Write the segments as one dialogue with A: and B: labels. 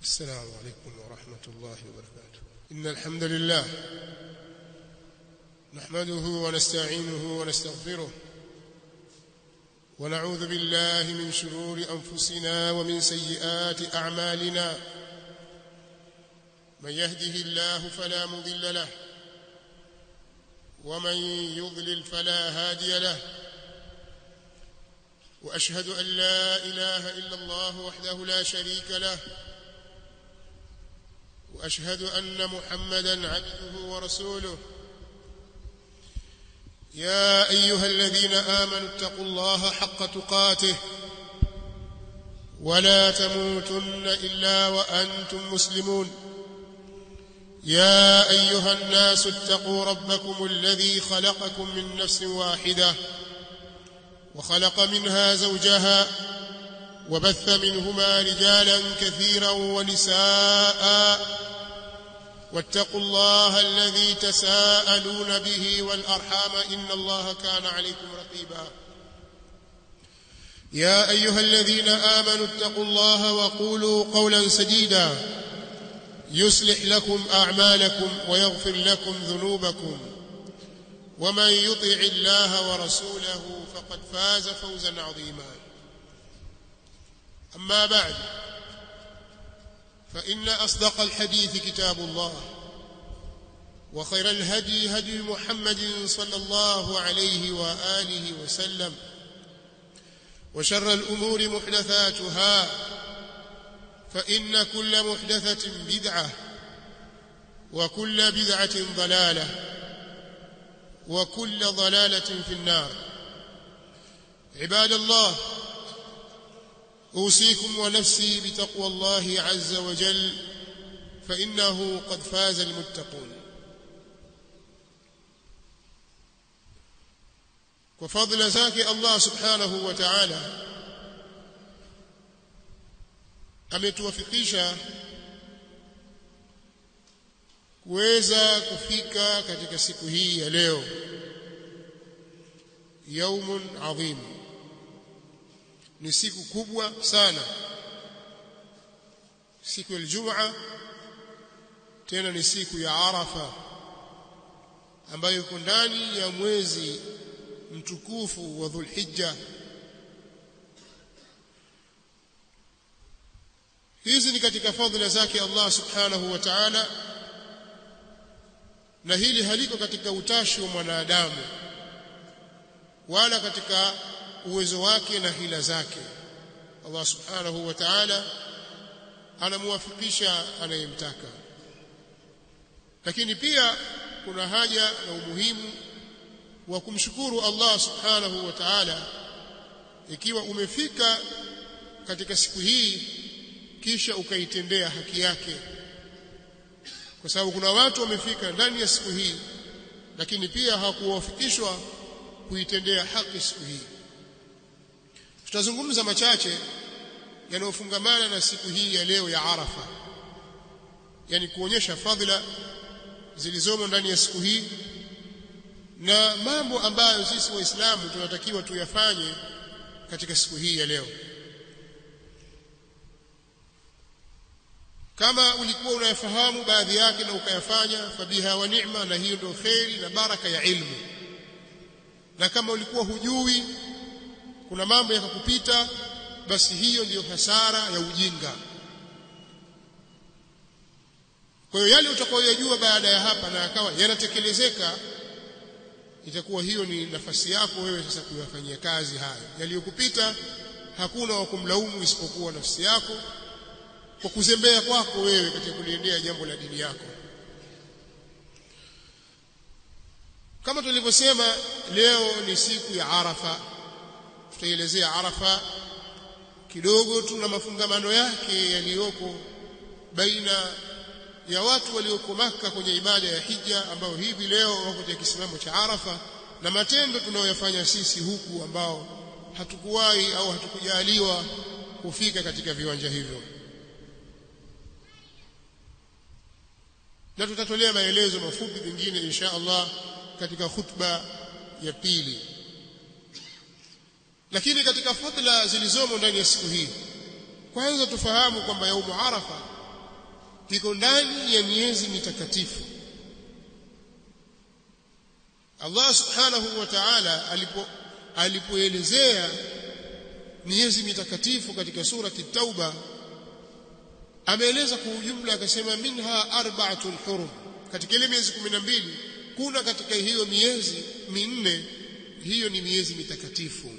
A: السلام عليكم ورحمة الله وبركاته. إن الحمد لله نحمده ونستعينه ونستغفره ونعوذ بالله من شرور أنفسنا ومن سيئات أعمالنا. من يهده الله فلا مضل له ومن يضلل فلا هادي له. وأشهد أن لا إله إلا الله وحده لا شريك له وأشهد أن محمدًا عبده ورسوله. يا أيها الذين آمنوا اتقوا الله حق تقاته ولا تموتن إلا وأنتم مسلمون. يا أيها الناس اتقوا ربكم الذي خلقكم من نفس واحدة وخلق منها زوجها وبث منهما رجالا كثيرا ونساء واتقوا الله الذي تساءلون به والأرحام إن الله كان عليكم رقيبا. يا أيها الذين آمنوا اتقوا الله وقولوا قولا سديدا يصلح لكم أعمالكم ويغفر لكم ذنوبكم ومن يطع الله ورسوله فقد فاز فوزا عظيما. أما بعد فإن أصدق الحديث كتاب الله وخير الهدي هدي محمد صلى الله عليه وآله وسلم وشر الأمور محدثاتها فإن كل محدثة بدعة وكل بدعة ضلالة وكل ضلالة في النار. عباد الله، أوصيكم ونفسي بتقوى الله عز وجل فإنه قد فاز المتقون. وفضل ذاك الله سبحانه وتعالى ametuwafikisha kuweza kufika katika siku hii ya leo, yaumun adhim, ni siku kubwa sana, siku ya Ijumaa, tena ni siku ya Arafa ambayo iko ndani ya mwezi mtukufu wa Dhulhijja. Hizi ni katika fadhila zake Allah subhanahu wa ta'ala, na hili haliko katika utashi wa mwanadamu wala katika uwezo wake na hila zake. Allah subhanahu wa ta'ala anamuwafikisha anayemtaka. Lakini pia kuna haja na umuhimu wa kumshukuru Allah subhanahu wa ta'ala ikiwa umefika katika siku hii kisha ukaitendea haki yake, kwa sababu kuna watu wamefika ndani ya siku hii lakini pia hawakuwafikishwa kuitendea haki siku hii. Tutazungumza machache yanayofungamana na siku hii ya leo ya Arafa, yani kuonyesha fadhila zilizomo ndani ya siku hii na mambo ambayo sisi Waislamu tunatakiwa tuyafanye katika siku hii ya leo. Kama ulikuwa unayafahamu baadhi yake na ukayafanya, fabiha wa ni'ma, na hiyo ndio khairi na baraka ya ilmu. Na kama ulikuwa hujui, kuna mambo yakakupita, basi hiyo ndiyo hasara ya ujinga. Kwa hiyo yale utakayoyajua baada ya hapa na akawa yanatekelezeka, itakuwa hiyo ni nafasi yako wewe sasa kuyafanyia kazi hayo. Yaliyokupita hakuna wa kumlaumu isipokuwa nafsi yako kwa kuzembea kwako wewe katika kuliendea jambo la dini yako. Kama tulivyosema, leo ni siku ya Arafa. Tutaelezea Arafa kidogo tu na mafungamano yake yaliyoko baina ya watu walioko Makka kwenye ibada ya hija, ambao hivi leo wako katika kisimamo cha Arafa, na matendo tunayoyafanya sisi huku ambao hatukuwahi au hatukujaliwa kufika katika viwanja hivyo. Na tutatolea maelezo mafupi mengine insha Allah katika khutba ya pili. Lakini katika fadhila zilizomo ndani ya siku hii, kwanza tufahamu kwamba yaumu Arafa iko ndani ya miezi mitakatifu. Allah subhanahu wa ta'ala alipoelezea miezi mitakatifu katika surati Tauba, ameeleza kwa ujumla akasema minha arba'atun hurum, katika ile miezi 12 kuna katika hiyo miezi minne, hiyo ni miezi mitakatifu.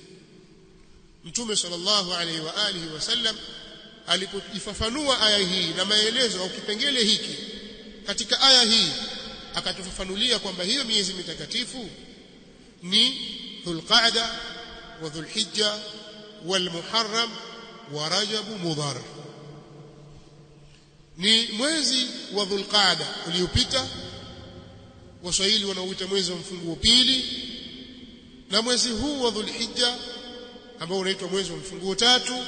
A: Mtume sallallahu alaihi wa alihi wasallam alipoifafanua aya hii na maelezo au kipengele hiki katika aya hii, akatufafanulia kwamba hiyo miezi mitakatifu ni Dhulqa'da wa Dhulhijja wal Muharram wa Rajab Mudhar. Ni mwezi wa Dhulqa'da uliopita, Waswahili wanauita mwezi wa mfunguo pili, na mwezi huu wa Dhulhijja ambao unaitwa mwezi wa mfunguo tatu,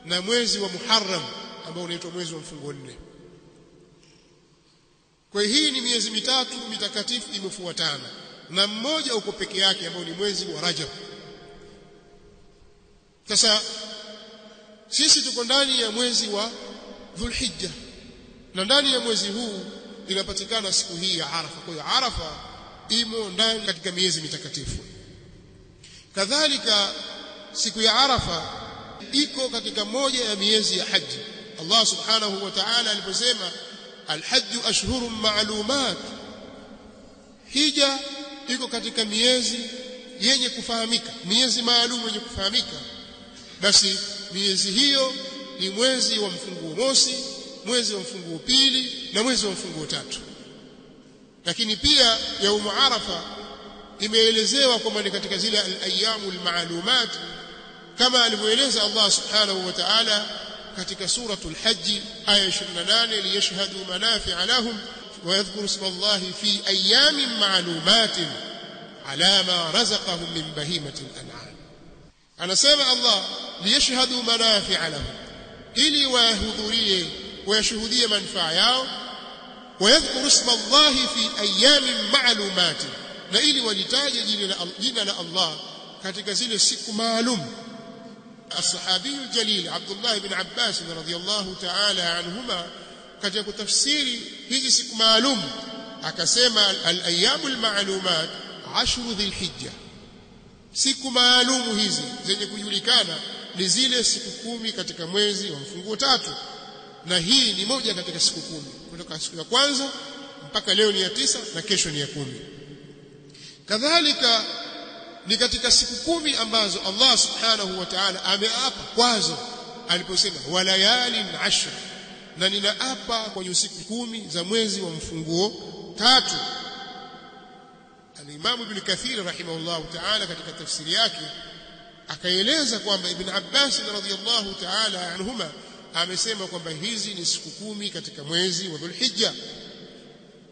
A: na mwezi wa Muharram ambao unaitwa mwezi wa mfunguo 4. Kwa hii ni miezi mitatu mitakatifu imefuatana, na mmoja uko peke yake ambao ni mwezi wa Rajab. Sasa sisi tuko ndani ya mwezi wa Dhulhijja, na ndani ya mwezi huu inapatikana siku hii ya Arafa. Kwa hiyo Arafa imo ndani katika miezi mitakatifu. Kadhalika siku ya Arafa iko katika moja ya miezi ya haji. Allah subhanahu wa ta'ala aliposema al-hajj ashhurun ma'lumat, hija iko katika miezi yenye kufahamika, miezi maalum yenye kufahamika. Basi miezi hiyo ni mwezi wa mfunguo mosi, mwezi wa mfunguo pili na mwezi wa mfunguo tatu. Lakini pia yaumu Arafa imeelezewa kwamba ni katika zile al-ayyamul ma'lumat, kama alivyoeleza Allah subhanahu wa ta'ala katika suratul Hajj aya 28, liyashhadu manafi'a lahum wa yadhkuru isma Allah fi ayyamin ma'lumatin ala ma razaqahum min bahimatil an'am. Anasema Allah liyashhadu manafi'a lahum, ili wahudhurie wayashuhudie manufaa yao, wa yadhkuru isma Allah fi ayyamin ma'lumatin, na ili walitaje jina la Allah katika zile siku maalum. الصحابي الجليل عبد الله بن عباس رضي الله تعالى عنهما katika kutafsiri hizi siku maalum akasema al-ayyamul ma'lumat 10 dhilhijja, siku maalum hizi zenye kujulikana ni zile siku 10 katika mwezi wa mfunguo tatu, na hii ni moja katika siku 10 kutoka siku ya kwanza mpaka leo ni ya 9 na kesho ni ya 10. Kadhalika ni katika siku 10 ambazo Allah subhanahu wa ta'ala ameapa kwazo aliposema walayalin ashr, na ninaapa kwenye siku 10 za mwezi wa mfunguo tatu. Al-Imam Ibn Kathir rahimahullah ta'ala katika tafsiri yake akaeleza kwamba Ibn Abbas radhiyallahu ta'ala anhuma amesema kwamba hizi ni siku 10 katika mwezi wa Dhulhijja.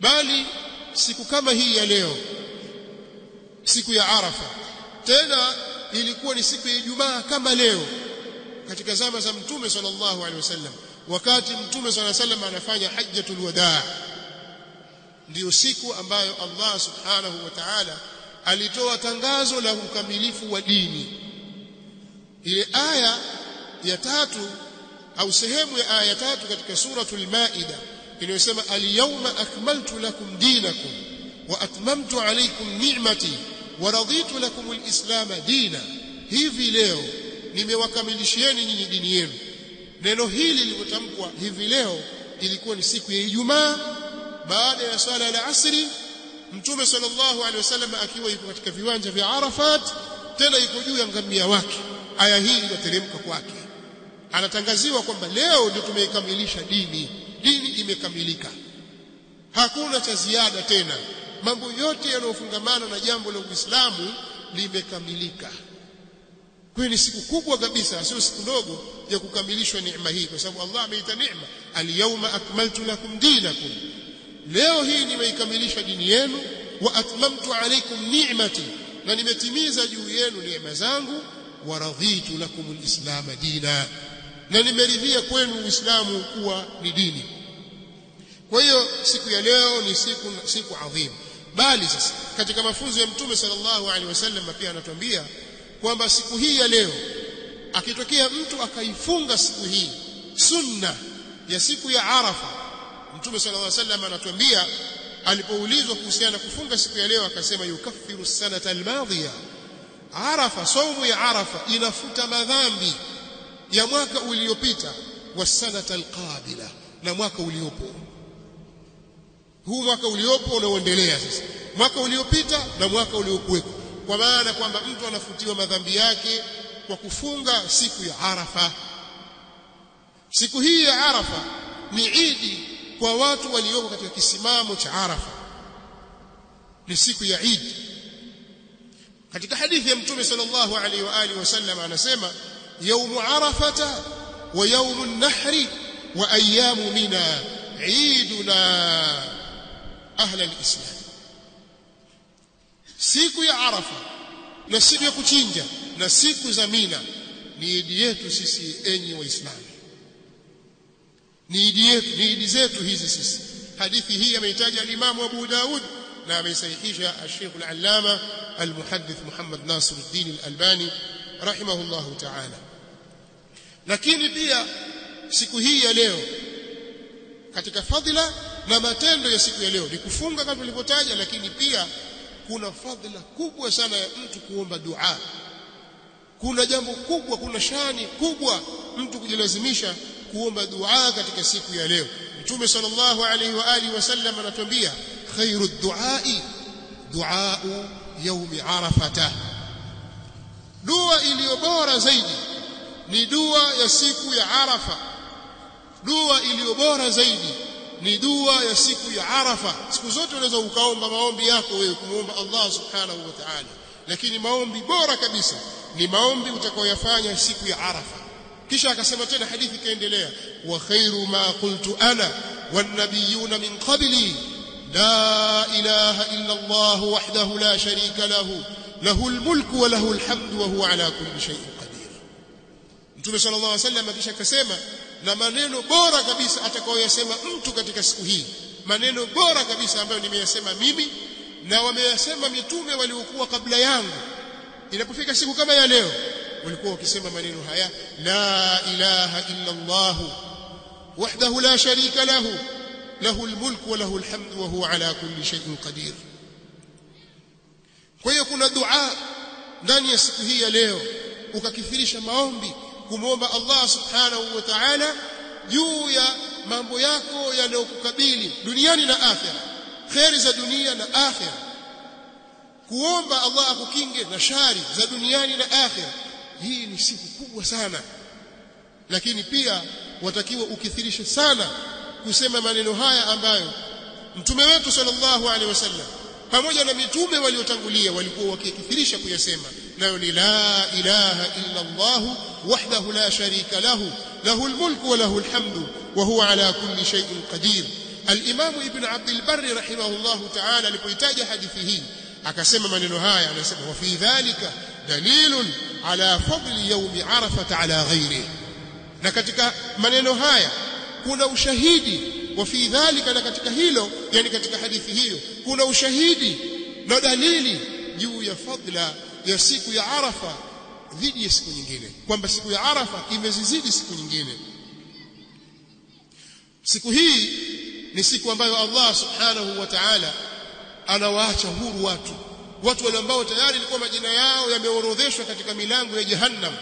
A: Bali siku kama hii ya leo, siku ya Arafa, tena ilikuwa ni siku ya Ijumaa kama leo katika zama za Mtume sallallahu alaihi wasallam, wakati Mtume sallallahu alaihi wasallam anafanya hajjatul wadaa, ndio siku ambayo Allah subhanahu wa ta'ala alitoa tangazo la ukamilifu wa dini. Ile aya ya 3 au sehemu ya aya 3 katika suratul Maida inayosema al-yawma akmaltu lakum dinakum wa atmamtu alaykum ni'mati wa raditu lakum al-islam dina, hivi leo nimewakamilishieni nyinyi dini yenu. Neno hili lilipotamkwa hivi leo ilikuwa ni siku ya Ijumaa baada ya swala ya asri, Mtume sallallahu alaihi wasallam akiwa yuko katika viwanja vya Arafat, tena yuko juu ya ngamia wake. Aya hii iliyoteremka kwake, anatangaziwa kwamba leo ndio tumeikamilisha dini, dini imekamilika, hakuna cha ziada tena, mambo yote yanayofungamana na jambo la Uislamu limekamilika. Kwa ni siku kubwa kabisa, sio siku ndogo ya kukamilishwa neema hii, kwa sababu Allah ameita neema al-yawma akmaltu lakum dinakum, leo hii nimeikamilisha dini yenu, wa atmamtu alaykum ni'mati, na nimetimiza juu yenu neema zangu, wa raditu lakum al-islam dina, na nimeridhia kwenu Uislamu kuwa ni dini. Kwa hiyo siku ya leo ni siku adhimu. Bali sasa katika mafunzo ya Mtume sallallahu alaihi wasallam pia anatuambia kwamba siku hii ya leo akitokea mtu akaifunga siku hii sunna ya siku ya Arafa Mtume sallallahu alaihi wasallam anatuambia alipoulizwa kuhusiana na kufunga siku ya leo akasema yukaffiru sanata almadhiya. Arafa, saumu ya Arafa inafuta madhambi ya mwaka uliopita, wasanata alqabila, na mwaka uliopo. Huu mwaka uliopo unaoendelea sasa, mwaka uliopita na mwaka uliokuwepo, kwa maana kwamba mtu anafutiwa madhambi yake kwa kufunga siku ya Arafa. Siku hii ya Arafa ni idi kwa watu walioko katika kisimamo cha Arafa, ni siku ya idi. Katika hadithi ya Mtume sallallahu alaihi wa alihi wasallam anasema yaumu arafata wa yaumu nahri wa ayamu mina iduna ahla alislam. Siku ya Arafa na siku ya kuchinja na siku za Mina ni idi yetu sisi enyi waislamu, ni idi yetu, ni idi zetu hizi sisi. Hadithi hii ameitaja al-Imam Abu Daud na ameisahihisha al-Sheikh al-Allama al-Muhaddith Muhammad Nasiruddin al-Albani rahimahullahu ta'ala. Lakini pia siku hii ya leo katika fadhila na matendo ya siku ya leo ni kufunga kama tulivyotaja, lakini pia kuna fadhila kubwa sana ya mtu kuomba dua. Kuna jambo kubwa, kuna shani kubwa mtu kujilazimisha kuomba dua katika siku ya leo. Mtume sallallahu alaihi wa alihi wasallam anatuambia khairu duai duau yaumi arafata, dua iliyo bora zaidi ni dua ya siku ya Arafa. Dua iliyo bora zaidi ni dua ya siku ya Arafa. Siku zote unaweza ukaomba maombi yako wewe kumuomba Allah subhanahu wa ta'ala, lakini maombi bora kabisa ni maombi utakayoyafanya siku ya Arafa. Kisha akasema tena, hadithi kaendelea, wa khairu ma qultu ana wan nabiyuna min qabli la ilaha illa Allah wahdahu la sharika lahu lahul mulku wa lahul hamdu wa huwa ala kulli shay'in qadir. Mtume sallallahu alaihi wasallam kisha akasema, na maneno bora kabisa atakayoyasema mtu katika siku hii, maneno bora kabisa ambayo nimeyasema mimi na wameyasema mitume waliokuwa kabla yangu, inapofika siku kama ya leo walikuwa wakisema maneno haya, la ilaha illa Allah wahdahu la sharika lahu lahul mulku wa lahul hamdu wa huwa ala kulli shay'in qadir. Kwa hiyo kuna dua ndani ya siku hii ya leo, ukakithirisha maombi kumwomba Allah subhanahu wa ta'ala juu ya mambo yako yanayokukabili duniani na akhera, khairi za dunia na akhera, kuomba Allah akukinge na shari za duniani na akhera. Hii ni siku kubwa sana, lakini pia watakiwa ukithirishe sana kusema maneno haya ambayo mtume wetu sallallahu alaihi wasallam pamoja na mitume waliotangulia walikuwa wakikithirisha kuyasema, nayo ni la ilaha illa Allah wahdahu la sharika lahu lahul mulku wa lahul hamdu wa huwa ala kulli shay'in qadir. Al-Imam Ibn Abd al-Barr rahimahullahu ta'ala alipoitaja hadithi hii akasema maneno haya, anasema wa fi dhalika dalilun ala fadli yawmi arafah ala ghairihi, na katika maneno haya kuna ushahidi wa fi dhalika, na katika hilo, yani katika hadithi hiyo kuna ushahidi na dalili juu ya fadla ya siku ya Arafa dhidi ya siku nyingine, kwamba siku ya Arafa imezizidi siku nyingine. Siku hii ni siku ambayo Allah subhanahu wa ta'ala anawaacha huru watu wale ambao tayari ilikuwa majina yao yameorodheshwa katika milango ya Jahannam,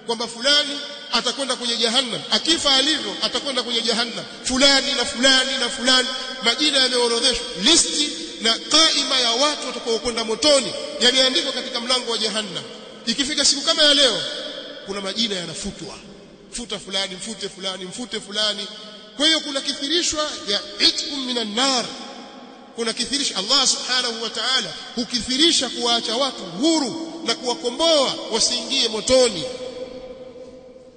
A: kwamba fulani atakwenda kwenye Jahannam, akifa alivyo atakwenda kwenye Jahannam, fulani na fulani na fulani, majina yameorodheshwa, listi na kaima ya watu watakaokwenda motoni yameandikwa katika mlango wa Jahannam. Ikifika siku kama ya leo kuna majina yanafutwa, futa fulani, mfute fulani, mfute fulani. Kwa hiyo kuna kithirishwa ya itkum minan nar, kuna kithirisha Allah subhanahu wa ta'ala hukithirisha kuwaacha watu huru na kuwakomboa wasiingie motoni.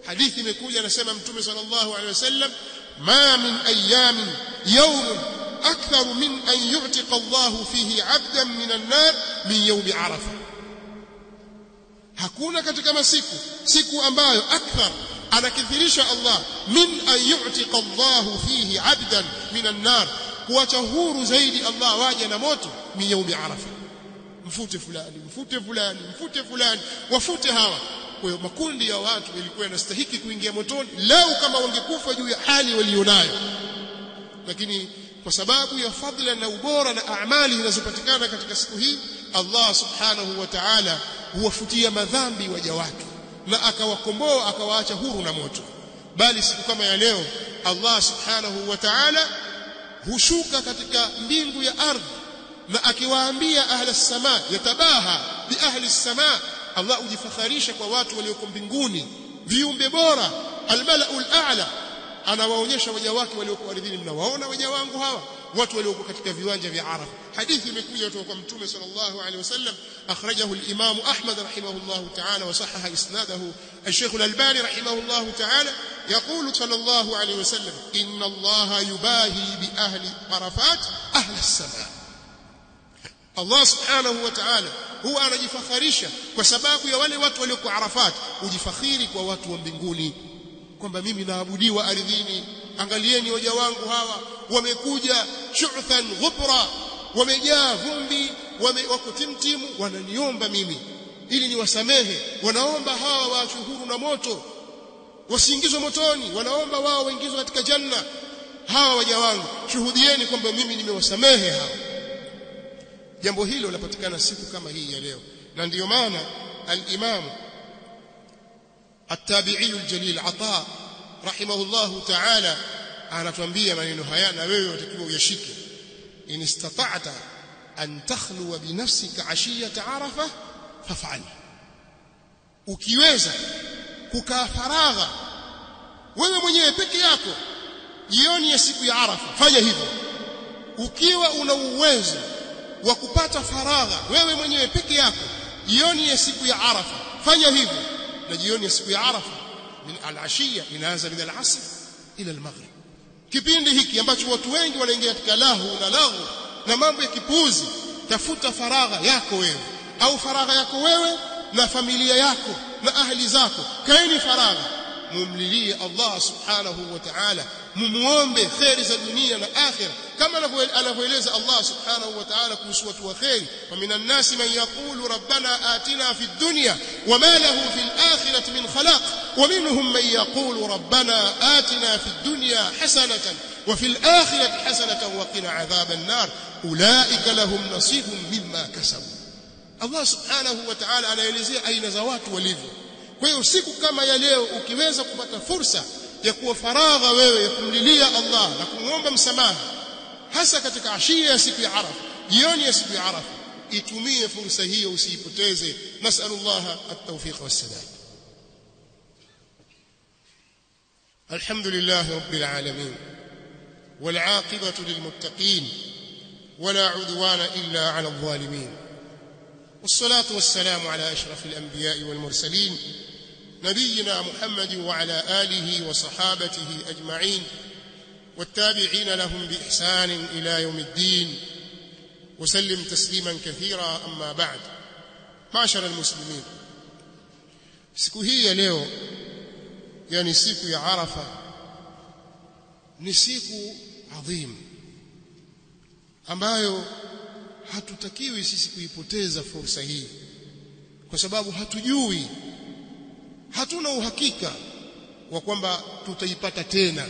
A: Hadithi imekuja anasema Mtume sallallahu alaihi wasallam, ma min ayamin yawm akthar min an yu'tiqa Allah fihi 'abdan min an-nar min yawm Arafah. Hakuna katika masiku siku ambayo akthar anakithirisha Allah min an yu'tiqa Allah fihi 'abdan min an-nar, kuacha huru zaidi Allah waje na moto, min yawm Arafah. Mfute fulani, mfute fulani, mfute fulani, wafute hawa. Kwa hiyo makundi ya watu yalikuwa yanastahili kuingia motoni lau kama wangekufa juu ya hali walionayo. lakini kwa sababu ya fadhila na ubora na amali zinazopatikana katika siku hii, Allah subhanahu wa ta'ala huwafutia madhambi waja wake na akawakomboa akawaacha huru na moto. Bali siku kama ya leo Allah subhanahu wa ta'ala hushuka katika mbingu ya ardhi na akiwaambia ahli as-samaa, yatabaha bi ahli as-samaa, Allah hujifakharisha kwa watu walioko mbinguni, viumbe bora, al-mala'ul a'la, anawaonyesha waja wake walioko ardhini, mnawaona waja wangu hawa, watu walioko katika viwanja vya Arafa. Hadithi imekuja kutoka kwa Mtume sallallahu alaihi wasallam, akhrajahu al-Imam Ahmad rahimahullahu ta'ala wa sahaha isnadahu al-Sheikh al-Albani rahimahullahu ta'ala, يقول صلى الله عليه وسلم: إن الله يباهي بأهل عرفات أهل السماء. Allah subhanahu wa ta'ala huwa anajifakharisha kwa sababu ya wale watu walioko Arafat, hujifakhiri kwa watu wa mbinguni kwamba mimi naabudiwa ardhini, angalieni waja wangu hawa wamekuja shu'than ghubra, wamejaa vumbi, wako timtimu, wananiomba mimi ili niwasamehe, wanaomba hawa waachwe huru na moto, wasiingizwe motoni, wanaomba wao waingizwe katika janna. Hawa waja wangu, shuhudieni kwamba mimi nimewasamehe hawa. Jambo hilo linapatikana siku kama hii ya leo, na ndiyo maana al-Imam at-Tabi'i al-Jalil Ata rahimahullahu ta'ala anatuambia maneno haya, na wewe unatakiwa uyashike: in istata'ta an takhluwa bi nafsika 'ashiyata Arafa faf'al. Ukiweza kukaa faragha wewe mwenyewe peke yako jioni ya siku ya Arafa, fanya hivyo. Ukiwa una uwezo wa kupata faragha wewe mwenyewe peke yako jioni ya siku ya Arafa, fanya hivyo. Na jioni ya siku ya Arafa min al-ashiya inaanza min al-asr ila al-maghrib, kipindi hiki ambacho watu wengi wanaingia katika lahu na mambo ya kipuuzi. Tafuta faragha yako wewe, au faragha yako wewe na familia yako na ahli zako, kaeni faragha, mumlilie Allah subhanahu wa ta'ala, mumuombe khairi za dunia na akhira, kama anavyoeleza Allah subhanahu wa ta'ala kuhusu watu wa khairi: wa minan nasi man yaqulu rabbana atina fid dunya wama lahu fil akhirati min khalaq wa minhum man yaqulu rabbana atina fid dunya hasanatan wa fil akhirati hasanatan wa qina adhaban nar ulaika lahum nasibun mimma kasabu. Allah subhanahu wa ta'ala anaelezea aina za watu walivyo. Kwa hiyo siku kama ya leo ukiweza kupata fursa ya kuwa faragha wewe ya kumlilia Allah na kumwomba msamaha, hasa katika ashia ya siku ya Arafa, jioni ya siku ya Arafa, itumie fursa hiyo, usiipoteze. Nasallallahu at-tawfiq was-sadad. Alhamdulillah rabbil alamin wal 'aqibatu lil muttaqin wala 'udwana illa 'ala adh-dhalimin. والصلاة والسلام على أشرف الأنبياء والمرسلين نبينا محمد وعلى آله وصحابته أجمعين والتابعين لهم بإحسان إلى يوم الدين وسلم تسليما كثيرا. أما بعد، معشر المسلمين، siku hii ya leo, yani siku ya Arafa, ni siku adhim ambayo hatutakiwi sisi kuipoteza fursa hii, kwa sababu hatujui, hatuna uhakika wa kwamba tutaipata tena.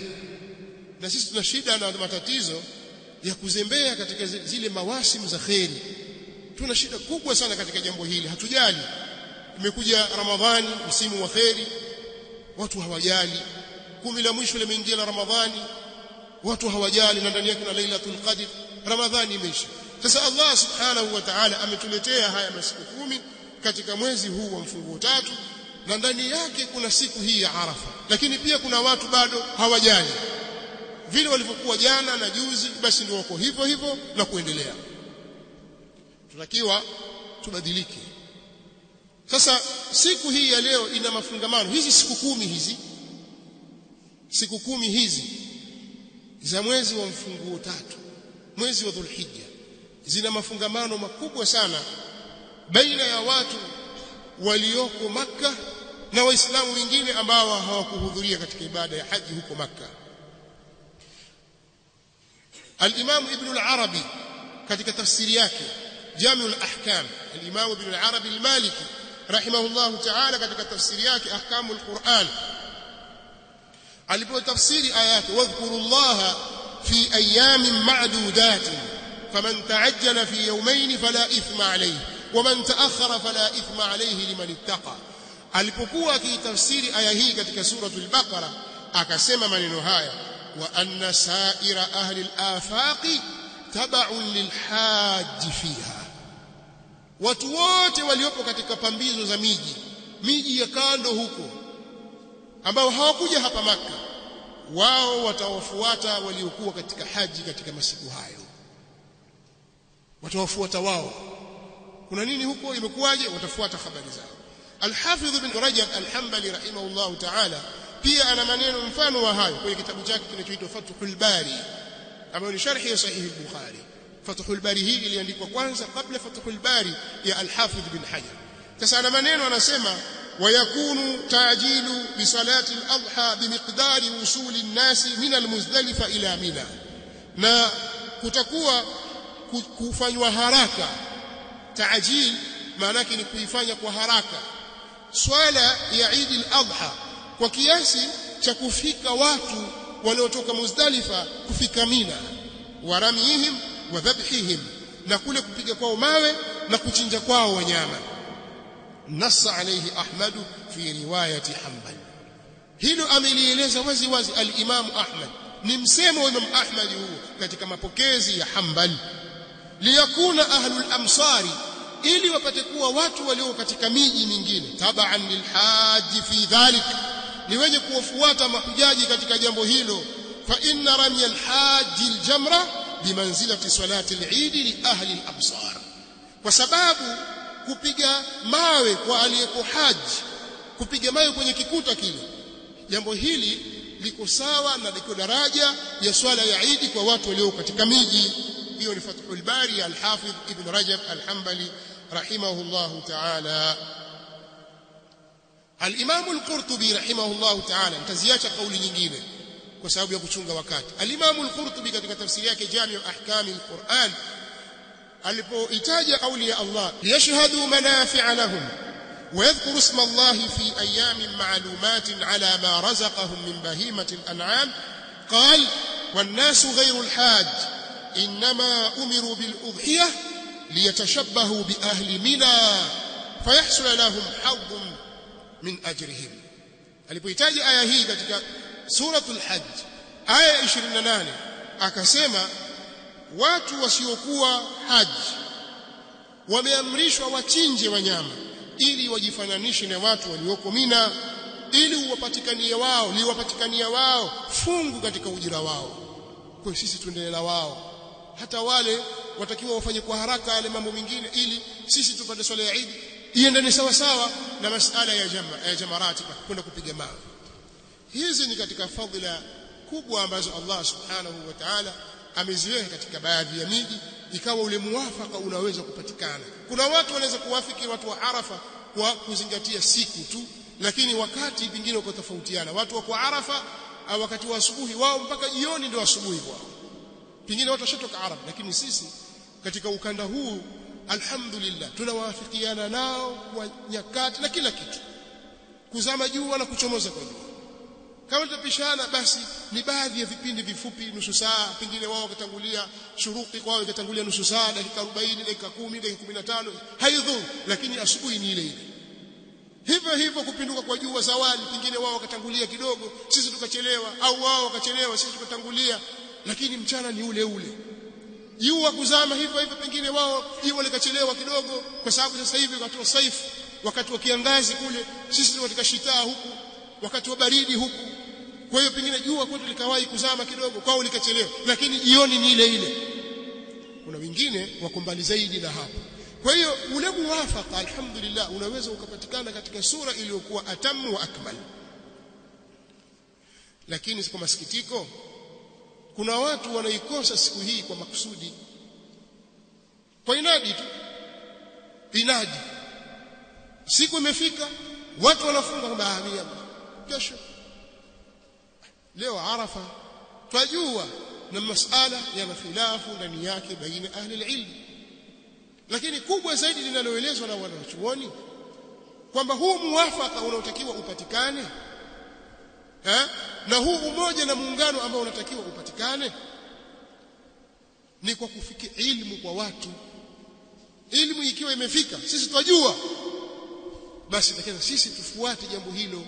A: Na sisi tuna shida na matatizo ya kuzembea katika zile mawasimu za kheri. Tuna shida kubwa sana katika jambo hili, hatujali. Imekuja Ramadhani, msimu wa kheri, watu hawajali. 10 la mwisho limeingia la Ramadhani, watu hawajali, na ndani yake kuna Lailatul Qadr. Ramadhani imeisha. Sasa Allah subhanahu wa ta'ala ametuletea haya masiku 10 katika mwezi huu wa mfunguo 3, na ndani yake kuna siku hii ya Arafa. Lakini pia kuna watu bado hawajali, vile walivyokuwa jana na juzi, basi ndio wako hivyo hivyo na kuendelea. Tunatakiwa tubadilike. Sasa siku hii ya leo ina mafungamano. Hizi siku 10 hizi, siku 10 hizi za mwezi wa mfunguo 3, mwezi wa Dhulhijja, zina mafungamano makubwa sana baina ya watu walioko Makka na waislamu wengine ambao hawakuhudhuria katika ibada ya haji huko Makka. Al-Imam Ibn al-Arabi katika tafsiri yake Jami'ul Ahkam, al-Imam Ibn al-Arabi al-Maliki rahimahullahu ta'ala, katika tafsiri yake Ahkamul Qur'an, alipotafsiri ayati wadhkurullaha في أيام معدودات فمن تعجل في يومين فلا إثم عليه ومن تأخر فلا إثم عليه لمن اتقى. alipokuwa akitafsiri aya hii katika suratul Baqara akasema maneno haya, wa anna sa'ira ahli al-afaqi tab'un lilhajj fiha, watu wote waliopo katika pambizo za miji ya kando huko ambao hawakuja hapa Makka, wao watawafuata waliokuwa katika haji katika masiku hayo, watawafuata wao. Kuna nini huko, imekuwaje? Watafuata habari zao. Al-Hafidh ibn Rajab al-Hanbali rahimahullah ta'ala pia ana maneno mfano wa hayo kwenye kitabu chake kinachoitwa Fathul Bari, ambayo ni sharhi ya Sahih al-Bukhari. Fathul Bari hii iliandikwa kwanza kabla Fathul Bari ya Al-Hafidh bin Hajar. Sasa ana maneno anasema, ويكون تعجيل بصلاة الأضحى بمقدار وصول الناس من المزدلفة إلى منى, na kutakuwa kufanywa haraka. Taajil maana yake ni kuifanya kwa haraka swala ya Eid al-Adha kwa kiasi cha kufika watu waliotoka Muzdalifa kufika Mina, waramihim wa dhabhihim, na kule kupiga kwao mawe na kuchinja kwao wanyama. نص عليه أحمد في رواية حنبل. hilo amelieleza wazi wazi al-Imam Ahmad, ni msemo wa Imam Ahmad huu katika mapokezi ya Hanbal. Liyakuna ahlul amsari, ili wapate kuwa watu walio katika miji mingine, tabaan lilhaji fi dhalik, ni wenye kuwafuata mahujaji katika jambo hilo. Fa inna ramy alhaji aljamra bimanzilati salati al-Eid li ahli al-amsar, kwa sababu kupiga mawe kwa aliyeko haji, kupiga mawe kwenye kikuta kile, jambo hili liko sawa na liko daraja ya swala ya Eid kwa watu walio katika miji. Hiyo ni Fathul Bari ya Al-Hafidh Ibn Rajab Al-Hanbali rahimahullahu ta'ala. Al-Imam Al-Qurtubi rahimahullahu ta'ala, nitaziacha kauli nyingine kwa sababu ya kuchunga wakati. Al-Imam Al-Qurtubi katika tafsiri yake Jami' Ahkam Al-Quran alipoitaja kauli ya Allah, yashhadu manafi'a lahum wa yadhkuru isma Allah fi ayamin ma'lumatin ala ma razaqahum min bahimati al-an'am, qala wan-nasu ghayru al-hajj inma umiru bil-udhiyah liyatashabbahu bi ahli Mina fayahsul lahum hadhun min ajrihim. Alipoitaja aya hii katika suratul Hajj aya 28 akasema watu wasiokuwa haji wameamrishwa wachinje wanyama ili wajifananishe na watu walioko Mina, ili liwapatikania wao fungu katika ujira wao. Kwa sisi tuendelee na wao, hata wale watakiwa wafanye kwa haraka yale mambo mengine, ili sisi tupate swala ya Eid iendane sawa sawa na masala ya jamarati kwenda kupiga mawe. Hizi ni katika fadhila kubwa ambazo Allah subhanahu wa ta'ala ameziweka katika baadhi ya miji, ikawa ule muwafaka unaweza kupatikana. Kuna watu wanaweza kuwafiki watu wa Arafa kwa kuzingatia siku tu, lakini wakati pingine uko tofautiana. Watu wa kwa Arafa wakati wa asubuhi wao mpaka jioni ndio asubuhi kwao, pingine watu washatoka Arafa. Lakini sisi katika ukanda huu alhamdulillah tunawafikiana nao kwa nyakati na kila kitu, kuzama jua na kuchomoza kwa jua. Kama tutapishana basi ni baadhi ya vipindi vifupi, nusu saa, pengine wao wakatangulia shuruqi, kwao ikatangulia nusu saa, dakika 40, dakika 10, dakika 15, haidhuru, lakini asubuhi ni ile ile. Hivyo hivyo kupinduka kwa jua zawadi, pengine wao wakatangulia kidogo, sisi tukachelewa, au wao wakachelewa, sisi tukatangulia, lakini mchana ni ule ule. Jua kuzama hivyo hivyo, pengine wao jua likachelewa kidogo, kwa sababu sasa hivi wakati wa saifu, wakati wa kiangazi kule, sisi katika shitaa huku, wakati wa baridi huku. Kwa hiyo pengine jua kwetu likawahi kuzama kidogo, kwao likachelewa, lakini jioni ni ile ile. Kuna wengine wako mbali zaidi na hapo. Kwa hiyo ule muwafaka alhamdulillah unaweza ukapatikana katika sura iliyokuwa atamu wa akmal. Lakini kwa masikitiko kuna watu wanaikosa siku hii kwa makusudi, kwa inadi tu, inadi. Siku imefika, watu wanafunga kwamba kesho, leo Arafa, twajua na masala yana khilafu ndani yake baina ahli ilm. Lakini kubwa zaidi linaloelezwa na wanachuoni kwamba huu muwafaka unaotakiwa upatikane, na huu umoja na muungano ambao unatakiwa upatikane ni kwa kufikia ilmu kwa watu. Ilmu ikiwa imefika, sisi twajua, basi lakini sisi tufuate jambo hilo,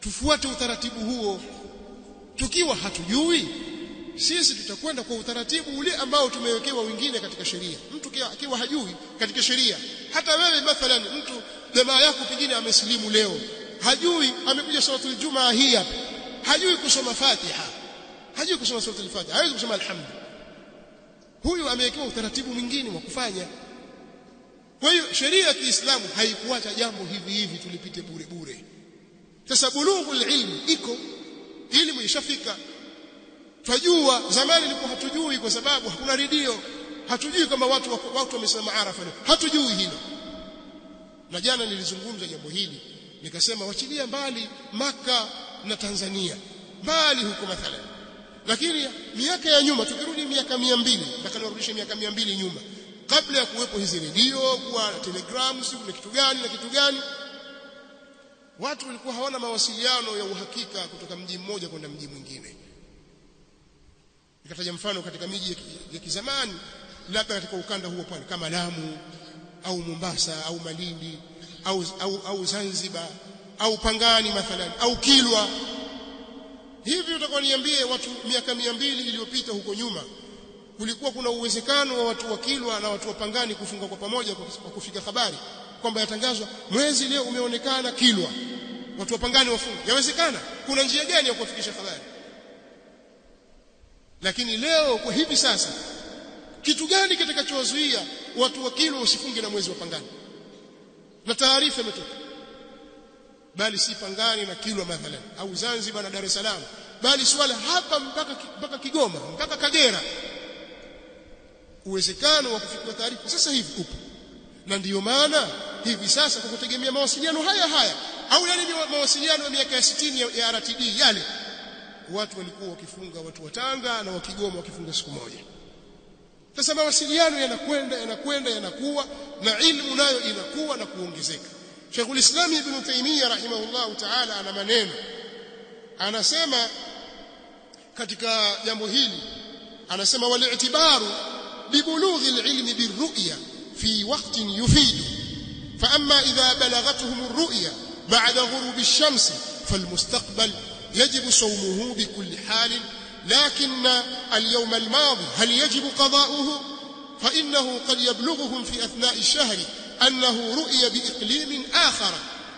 A: tufuate utaratibu huo. Tukiwa hatujui, sisi tutakwenda kwa utaratibu ule ambao tumewekewa wengine katika sheria. Mtu akiwa hajui katika sheria, hata wewe mathalan, mtu jamaa yako pengine amesilimu leo, hajui, amekuja salatul jumaa hii hapa, hajui kusoma Fatiha, hajui kusoma suratul Fatiha, hajui kusoma alhamd, huyu amewekewa utaratibu mwingine wa kufanya. Kwa hiyo sheria ya Kiislamu haikuacha jambo hivi hivi tulipite bure bure. Sasa bulughul ilmi iko, elimu ishafika. Twajua zamani nilikuwa hatujui kwa sababu hakuna redio, hatujui kama watu wamesema Arafa leo, hatujui hilo. Na jana nilizungumza jambo hili, nikasema wachilia mbali Maka na Tanzania, mbali huko mathalan, lakini miaka ya nyuma, tukirudi miaka 200, nataka nirudishe miaka 200 nyuma, kabla ya kuwepo hizi redio, kwa telegrams na kitu gani, watu walikuwa hawana mawasiliano ya uhakika kutoka mji mmoja kwenda mji mwingine. Nikataja mfano katika miji ya kizamani, labda katika ukanda huo pale kama Lamu au Mombasa au Malindi au Zanzibar au Pangani mathalan au Kilwa. Hivi utakuwa niambie watu miaka 200 iliyopita huko nyuma, kulikuwa kuna uwezekano wa watu wa Kilwa na watu wa Pangani kufunga kwa pamoja kwa kufika habari kwamba yatangazwa mwezi leo umeonekana Kilwa, watu wa Pangani wafunga? Yawezekana? Kuna njia gani ya kuwafikisha habari? Lakini leo kwa hivi sasa, kitu gani kitakachowazuia watu wa Kilwa usifunge na mwezi wa Pangani? Na taarifa imetoka, bali si Pangani na Kilwa mathalan au Zanzibar na Dar es Salaam, bali swala hapa mpaka Kigoma mpaka Kagera, uwezekano wa kufikia taarifa sasa hivi upo. Na ndiyo maana hivi sasa kwa kutegemea mawasiliano haya au yale mawasiliano ya miaka 60 ya RTD yale, watu walikuwa wakifunga, watu wa Tanga na wa Kigoma wakifunga siku moja. Sasa mawasiliano yanakuwa na ilmu nayo inakuwa na kuongezeka. Sheikhul Islam Ibn Taymiyyah rahimahullah ta'ala ana maneno, anasema katika jambo hili, anasema wal-i'tibaru bibulughi al-ilmi bir-ru'ya fi waqtin yufidu, fa amma idha balagathum ar-ru'ya ba'da ghurub ash-shams fal-mustaqbal يجب صومه بكل حال، لكن اليوم الماضي هل يجب قضاؤه؟ فإنه قد يبلغهم في أثناء الشهر أنه رؤي بإقليم آخر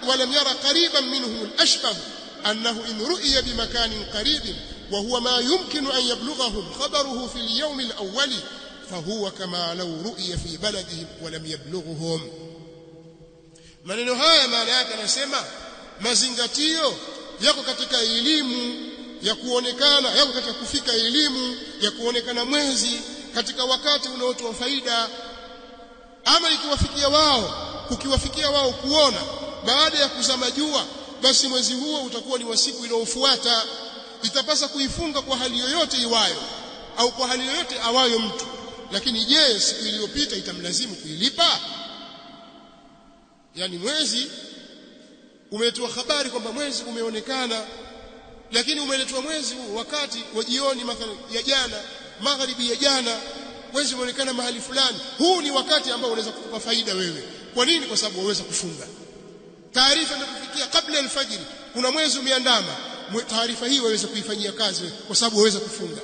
A: ولم ير قريبا منه الأشبه، أنه إن رؤي بمكان قريب وهو ما يمكن أن يبلغهم خبره في اليوم الأول فهو كما لو رؤي في بلدهم ولم يبلغهم. maneno haya maana yake anasema mazingatio yako katika elimu ya kuonekana, yako katika kufika elimu ya kuonekana mwezi katika wakati unaotoa faida. Ama kukiwafikia wao kuona baada ya kuzama jua, basi mwezi huo utakuwa ni wa siku inayofuata. Itapasa kuifunga kwa hali yoyote iwayo au kwa hali yoyote awayo mtu. Lakini je, siku iliyopita itamlazimu kuilipa? Yani mwezi umetoa habari kwamba mwezi umeonekana, lakini umeletwa mwezi huu wakati wa jioni mathalan ya jana, magharibi ya jana, mwezi umeonekana mahali fulani. Huu ni wakati ambao unaweza kukupa faida wewe. Kwa nini? Kwa sababu waweza kufunga. Taarifa imekufikia kabla alfajiri, kuna mwezi umeandama, taarifa hii waweza kuifanyia kazi wewe kwa sababu waweza kufunga.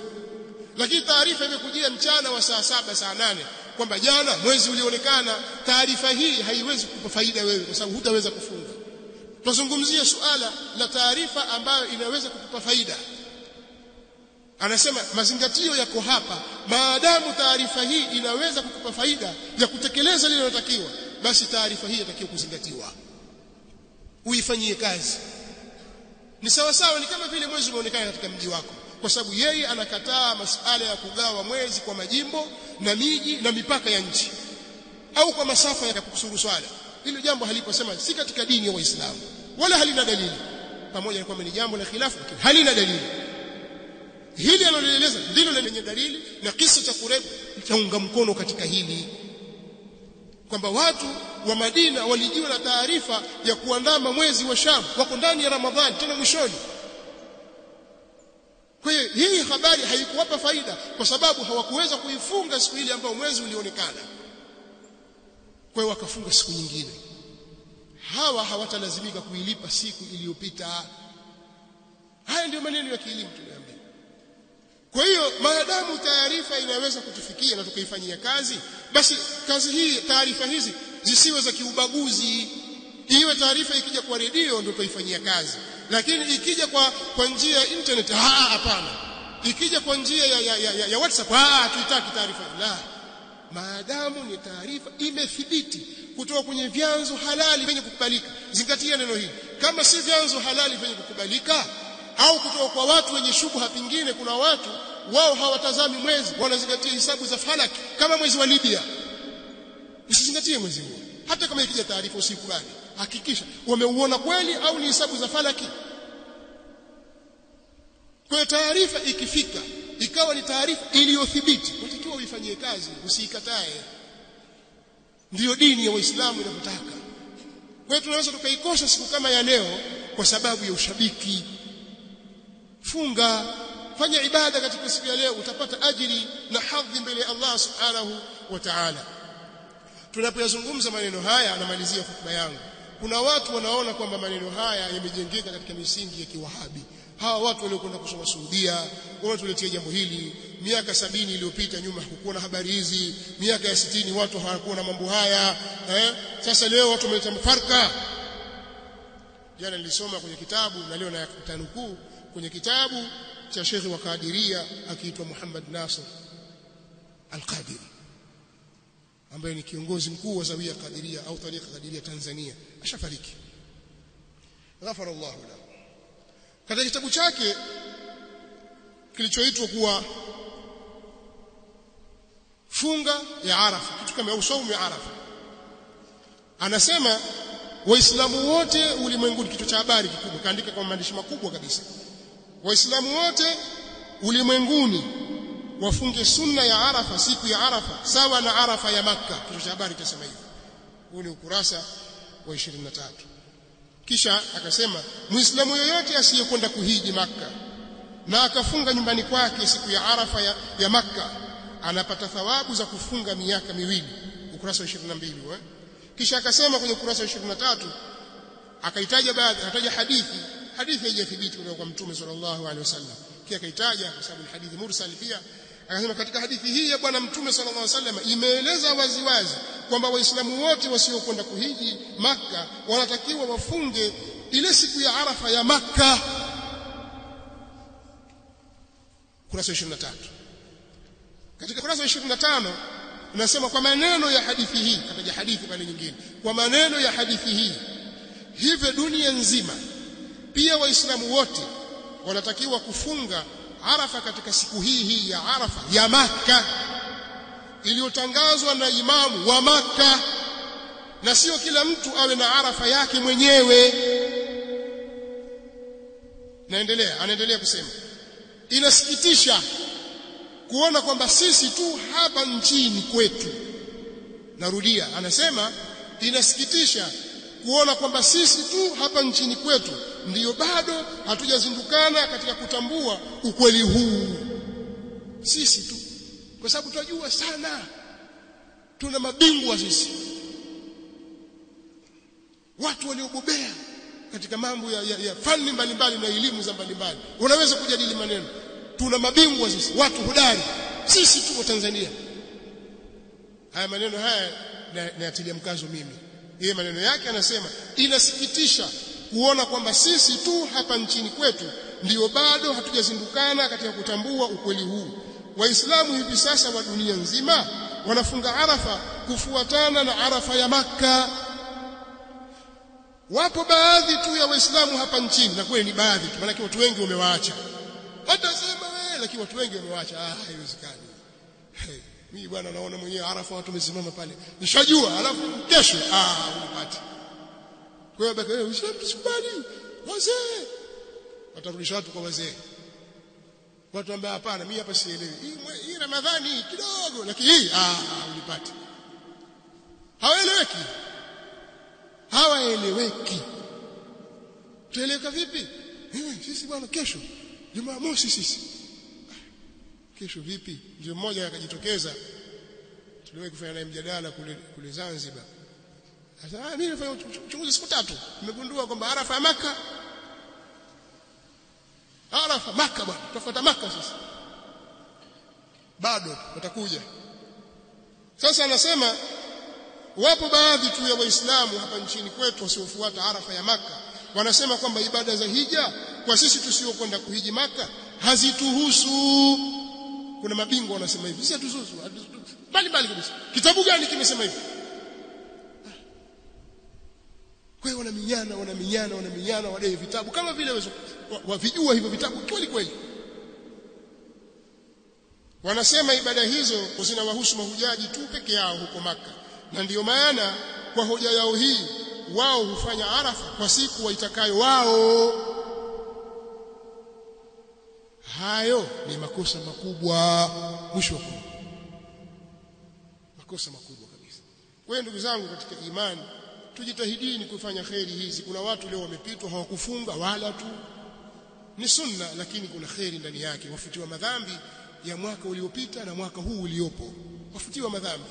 A: Lakini taarifa imekujia mchana wa saa 7 saa 8 kwamba jana mwezi ulionekana, taarifa hii haiwezi kukupa faida wewe kwa sababu hutaweza kufunga. Tuzungumzie suala la taarifa ambayo inaweza kukupa faida. Anasema mazingatio yako hapa, maadamu taarifa hii inaweza kukupa faida ya kutekeleza lile linalotakiwa, basi taarifa hii inatakiwa kuzingatiwa, uifanyie kazi. Ni sawa sawa, ni kama vile mwezi umeonekana katika mji wako, kwa sababu yeye anakataa masuala ya kugawa mwezi kwa majimbo na miji na mipaka ya nchi au kwa masafa ya kukusuru swala. Hilo jambo haliposema si katika dini ya Uislamu wala halina dalili, pamoja na kwamba ni jambo la khilafu, lakini halina dalili. Hili analoeleza ndilo lenye dalili, na kisa cha Qurayb chaunga mkono katika hili, kwamba watu wa Madina walijua na taarifa ya kuandama mwezi wa Sham, wako ndani ya Ramadhani tena mwishoni. Kwa hiyo hii habari haikuwapa faida kwa sababu hawakuweza kuifunga siku ile ambayo mwezi ulionekana. Kwa hiyo wakafunga siku nyingine. Hawa hawatalazimika kuilipa siku iliyopita. Haya ndio maneno ya kielimu tunayoambiwa. Kwa hiyo maadamu taarifa inaweza kutufikia na tukaifanyia kazi, basi kazi hii, taarifa hizi zisiwe za kiubaguzi. Iwe taarifa ikija kwa redio ndio tuifanyia kazi, lakini ikija kwa njia ya internet hapana. Ikija kwa njia ya WhatsApp tuitaki taarifa. La, maadamu ni taarifa imethibiti kutoka kwenye vyanzo halali vyenye kukubalika. Zingatia neno hili. Kama si vyanzo halali vyenye kukubalika au kutoka kwa watu wenye shubha, pingine kuna watu wao hawatazami mwezi, wanazingatia hisabu za falaki kama mwezi wa Libya. Usizingatie mwezi huo. Hata kama ikija taarifa usikubali. Hakikisha wameuona kweli au ni hisabu za falaki. Kwa taarifa ikifika ikawa ni taarifa iliyothibiti, unatakiwa uifanyie kazi, usiikatae. Ndiyo dini ya Uislamu inataka. Kwa hiyo tunaweza tukaikosa siku kama ya leo kwa sababu ya ushabiki. Funga, fanya ibada katika siku ya leo, utapata ajiri na hadhi mbele ya Allah subhanahu wa ta'ala. Tunapoyazungumza maneno haya, namalizia hotuba yangu. Kuna watu wanaona kwamba maneno haya yamejengeka katika misingi ya kiwahabi. Hawa watu waliokwenda kusoma Saudia wanatuletea jambo hili. Miaka 70 iliyopita nyuma hakukuwa na habari hizi. Miaka ya 60 watu hawakuwa na mambo haya. Sasa leo watu wameleta mfarka. Jana nilisoma kwenye kitabu na leo nayatanukuu kwenye kitabu cha Sheikh wa Qadiria akiitwa Muhammad Nasir Al-Qadiri, ambaye ni kiongozi mkuu wa Zawia Qadiria au Tariqa Qadiria Tanzania. Ashafariki, ghafara Allahu lahu. Katika kitabu chake kilichoitwa kuwa funga ya Arafa, kitu kama saumu ya Arafa, anasema Waislamu wote ulimwenguni, kitu cha habari kikubwa, kaandika kwa maandishi makubwa kabisa, Waislamu wote ulimwenguni wafunge sunna ya Arafa, siku ya Arafa sawa na Arafa ya Makka. Kitu cha habari kinasema hivyo. Huu ni ukurasa wa 23. Kisha akasema Muislamu yoyote asiyekwenda kuhiji Makka na akafunga nyumbani kwake siku ya Arafa ya Makka anapata thawabu za kufunga miaka miwili. Ukurasa wa 22. Kisha akasema kwenye ukurasa wa 23 akataja hadithi haijathibiti kutoka kwa Mtume sallallahu alaihi wasallam. Kisha akaitaja kwa sababu ni hadithi mursal pia. Akasema katika hadithi hii ya bwana Mtume sallallahu alaihi wasallam imeeleza waziwazi kwamba Waislamu wote wasiokwenda kuhiji Makka wanatakiwa wafunge ile siku ya Arafa ya Makka. Kurasa 23. Katika kurasa 25 unasema kwa maneno ya hadithi hii, kataja hadithi pale nyingine, kwa maneno ya hadithi hii hivyo dunia nzima pia Waislamu wote wanatakiwa kufunga Arafa katika siku hii ya Arafa ya Makka iliyotangazwa na imamu wa Makka, na sio kila mtu awe na Arafa yake mwenyewe. Anaendelea kusema inasikitisha kuona kwamba sisi tu hapa nchini kwetu, narudia, anasema inasikitisha kuona kwamba sisi tu hapa nchini kwetu ndiyo bado hatujazindukana katika kutambua ukweli huu. Sisi tu, kwa sababu tunajua sana, tuna mabingwa sisi, watu waliobobea katika mambo ya fani mbalimbali na elimu za mbalimbali, unaweza kujadili maneno. Tuna mabingwa sisi, watu hodari, sisi tu wa Tanzania. Haya maneno haya nayatilia mkazo mimi. Yeye maneno yake anasema inasikitisha kuona kwamba sisi tu hapa nchini kwetu ndio bado hatujazindukana katika kutambua ukweli huu. Waislamu hivi sasa wa dunia nzima wanafunga Arafa kufuatana na Arafa ya Makka. Wapo baadhi tu ya Waislamu hapa nchini, na kweli ni baadhi tu, maana watu wengi wamewaacha. Watasema wewe, lakini watu wengi wamewaacha. Haiwezekani. Mimi bwana naona mwenyewe Arafa watu wamesimama pale, nishajua, alafu kesho unapata. Kwa hiyo baka wewe usikubali wazee, watarudisha watu kwa wazee. Watu ambao hapana, mimi hapa sielewi hii Ramadhani kidogo, lakini hii unipate. Hawaeleweki. Tueleweka vipi? Sisi bwana kesho Jumamosi sisi kesho vipi? Ndio mmoja akajitokeza, tuliwahi kufanya naye mjadala kule Zanzibar. Sasa mimi nafanya uchunguzi siku 3, nimegundua kwamba Arafa Makkah, Arafa Makkah bwana, tutafuata Makkah sasa. Bado watakuja. Sasa anasema wapo baadhi tu ya Waislamu hapa nchini kwetu wasiofuata Arafa ya Makkah, wanasema kwamba ibada za hija kwa sisi tusiokwenda kuhiji Makkah hazituhusu. Kuna mabingwa wanasema hivi, sisi hatuhusu. Bali kabisa. Kitabu gani kimesema hivi? Kwa hiyo wanaminyana wadai vitabu kama vile wavijua hivyo vitabu kweli. Wanasema ibada hizo zinawahusu mahujaji tu peke yao huko Makkah, na ndiyo maana kwa hoja yao hii wao hufanya Arafa kwa siku waitakayo wao. Hayo ni makosa makubwa, mwisho makosa makubwa kabisa. Kwa hiyo ndugu zangu katika imani, tujitahidini kufanya kheri hizi. Kuna watu leo wamepitwa, hawakufunga wala tu, ni sunna, lakini kuna kheri ndani yake. Wafutiwa madhambi ya mwaka uliopita na mwaka huu uliopo, wafutiwa madhambi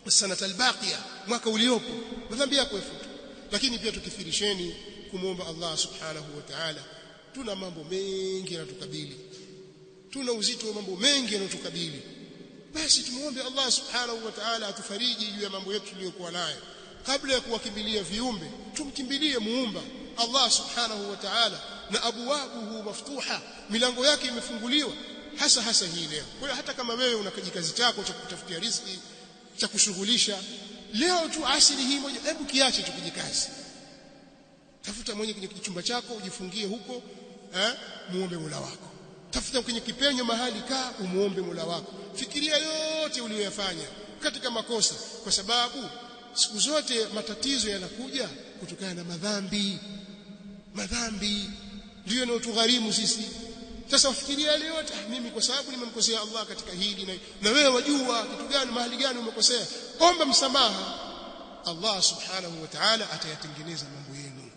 A: sanata albaqiya, mwaka uliopo madhambi yako yafutu. Lakini pia tukithirisheni kumuomba Allah subhanahu wa ta'ala. Tuna mambo mengi yanatukabili, tuna uzito wa mambo mengi yanayotukabili, basi tumuombe Allah subhanahu wa ta'ala atufariji juu ya mambo yetu tuliyokuwa nayo. Kabla ya kuwakimbilia viumbe, tumkimbilie muumba Allah subhanahu wa ta'ala, na abwabuhu maftuha, milango yake imefunguliwa, hasa hii leo. Kwa hiyo hata kama wewe una kijikazi chako cha kutafutia riziki, cha kushughulisha, leo tu asili hii moja, hebu kiache tu kijikazi, tafuta mwenye kwenye chumba chako ujifungie huko, muombe Mola wako. Tafuta kwenye kipenyo mahali, kaa umuombe Mola wako. Fikiria yote uliyoyafanya katika makosa, kwa sababu siku zote matatizo yanakuja kutokana na madhambi ndio yanayotugharimu sisi. Sasa wafikiria leo yote, mimi kwa sababu nimemkosea Allah katika hili, na wewe wajua kitu gani, mahali gani umekosea, omba msamaha. Allah subhanahu wa ta'ala atayatengeneza mambo yenu.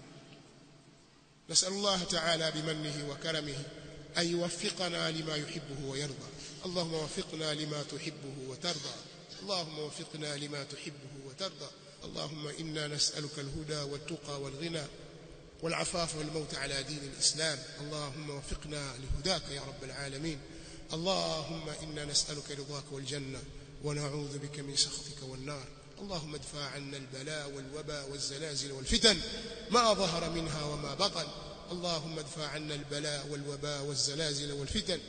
A: نسأل الله تعالى بمنه وكرمه أن يوفقنا لما يحبه ويرضى. اللهم وفقنا لما تحبه وترضى. اللهم وفقنا لما تحبه وترضى. اللهم إنا نسألك الهدى والتقى والغنى والعفاف والموت على دين الإسلام. اللهم وفقنا لهداك يا رب العالمين. اللهم إنا نسألك رضاك والجنة ونعوذ بك من سخطك والنار. اللهم ادفع عنا البلاء والوباء والزلازل والفتن ما ظهر منها وما بطن. اللهم ادفع عنا البلاء والوباء والزلازل والفتن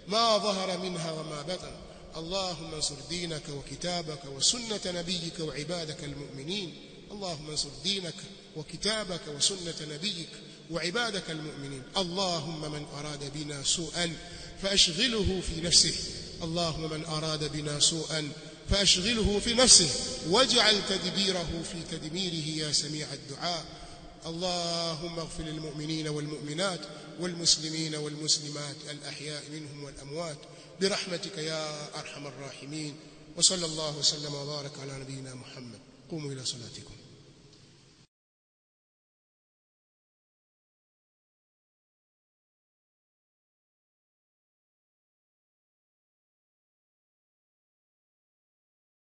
A: ما ظهر منها وما بطن. اللهم انصر دينك وكتابك وسنة نبيك وعبادك المؤمنين. اللهم انصر دينك وكتابك وسنة نبيك وعبادك المؤمنين. اللهم من أراد بنا سوءا فأشغله في نفسه. اللهم من أراد بنا سوءا فأشغله في نفسه واجعل تدبيره في تدميره يا سميع الدعاء. اللهم اغفر للمؤمنين والمؤمنات والمسلمين والمسلمات الأحياء منهم والأموات برحمتك يا أرحم الراحمين. وصلى الله وسلم وبارك على نبينا محمد. قوموا إلى صلاتكم.